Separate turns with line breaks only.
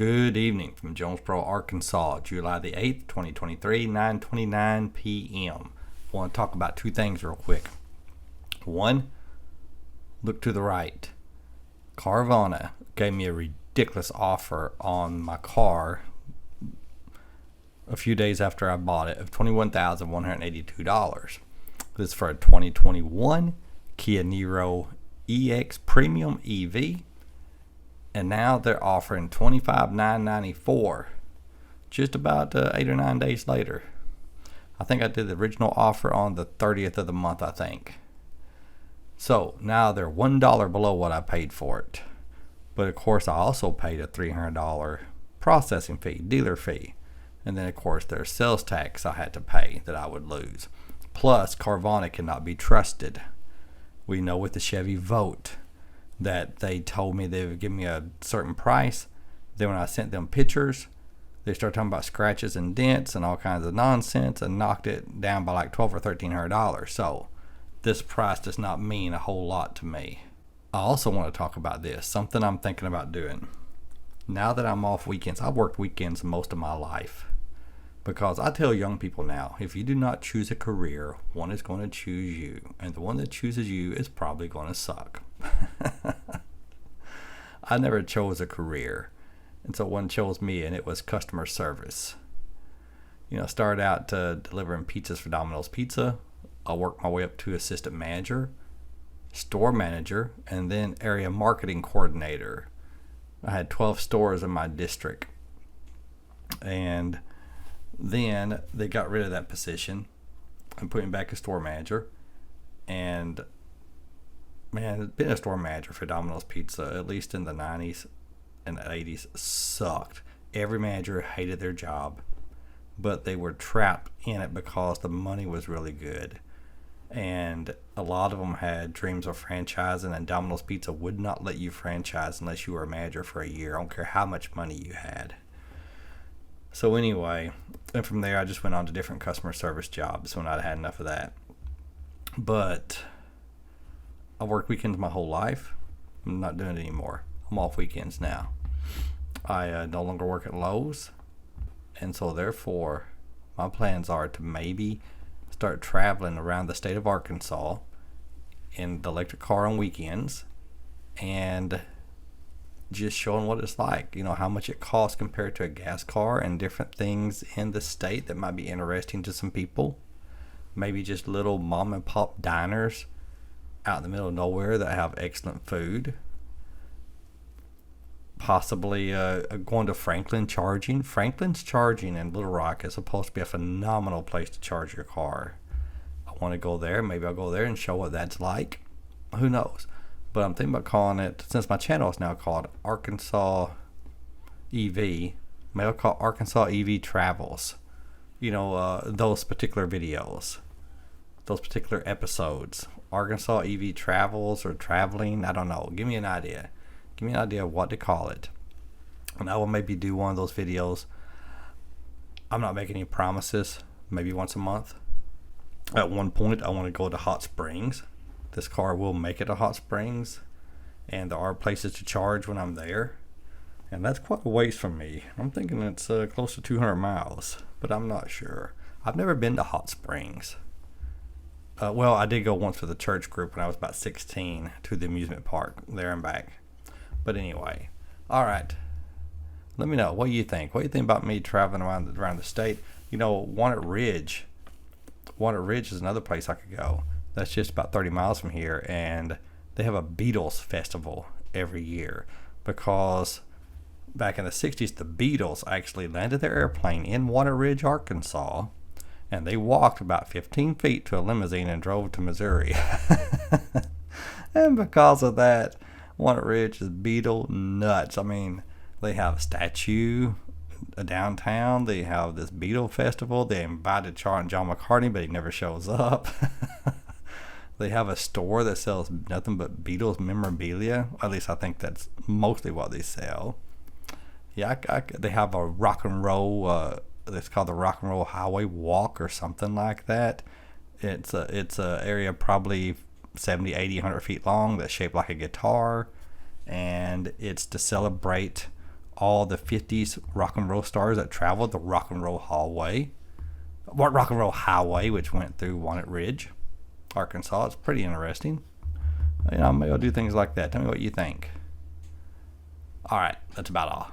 Good evening from Jonesboro, Arkansas, July the 8th, 2023, 9:29 p.m. I want to talk about two things real quick. One, look to the right. Carvana gave me a ridiculous offer on my car a few days after I bought it of $21,182. This is for a 2021 Kia Niro EX Premium EV. And now they're offering $25,994 just about 8 or 9 days later. I think I did the original offer on the 30th of the month, I think. So now they're $1 below what I paid for it. But of course, I also paid a $300 processing fee, dealer fee. And then of course, there's sales tax I had to pay that I would lose. Plus, Carvana cannot be trusted. We know with the Chevy Volt that they told me they would give me a certain price. Then when I sent them pictures, they started talking about scratches and dents and all kinds of nonsense and knocked it down by like $1,200 or $1,300. So this price does not mean a whole lot to me. I also want to talk about this, something I'm thinking about doing. Now that I'm off weekends, I've worked weekends most of my life. Because I tell young people now, if you do not choose a career, one is going to choose you. And the one that chooses you is probably going to suck. I never chose a career. And so one chose me, and it was customer service. Started out delivering pizzas for Domino's Pizza. I worked my way up to assistant manager, store manager, and then area marketing coordinator. I had 12 stores in my district. And then they got rid of that position and put me back as store manager. And man, being a store manager for Domino's Pizza, at least in the 90s and 80s, sucked. Every manager hated their job, but they were trapped in it because the money was really good. And a lot of them had dreams of franchising, and Domino's Pizza would not let you franchise unless you were a manager for a year. I don't care how much money you had. So anyway, and from there I just went on to different customer service jobs when I'd had enough of that. But I worked weekends my whole life. I'm not doing it anymore. I'm off weekends now. I no longer work at Lowe's. And so therefore, my plans are to maybe start traveling around the state of Arkansas in the electric car on weekends and just showing what it's like, how much it costs compared to a gas car and different things in the state that might be interesting to some people. Maybe just little mom and pop diners out in the middle of nowhere that have excellent food. Possibly going to Franklin Charging. Franklin's Charging in Little Rock is supposed to be a phenomenal place to charge your car. I want to go there. Maybe I'll go there and show what that's like. Who knows? But I'm thinking about calling it, since my channel is now called Arkansas EV, maybe I'll call Arkansas EV Travels. Those particular videos, those particular episodes. Arkansas EV Travels or Traveling, I don't know. Give me an idea. Give me an idea of what to call it. And I will maybe do one of those videos. I'm not making any promises. Maybe once a month. At one point, I want to go to Hot Springs. This car will make it to Hot Springs, and there are places to charge when I'm there, and that's quite a ways from me. I'm thinking it's close to 200 miles, but I'm not sure. I've never been to Hot Springs. Well, I did go once for the church group when I was about 16 to the amusement park there and back. But anyway, all right. Let me know. What do you think? What do you think about me traveling around the state? Walnut Ridge. Walnut Ridge is another place I could go. That's just about 30 miles from here, and they have a Beatles festival every year because back in the 60s, the Beatles actually landed their airplane in Walnut Ridge, Arkansas, and they walked about 15 feet to a limousine and drove to Missouri. And because of that, Walnut Ridge is Beatle nuts. I mean, they have a statue downtown. They have this Beatle festival. They invited John McCartney, but he never shows up. They have a store that sells nothing but Beatles memorabilia. At least I think that's mostly what they sell. Yeah, they have a rock and roll. It's called the Rock and Roll Highway Walk or something like that. It's a area probably 70, 80, 100 feet long that's shaped like a guitar, and it's to celebrate all the 50s rock and roll stars that traveled the rock and roll highway, which went through Walnut Ridge, Arkansas. It's pretty interesting. Maybe I'll do things like that. Tell me what you think. All right, that's about all.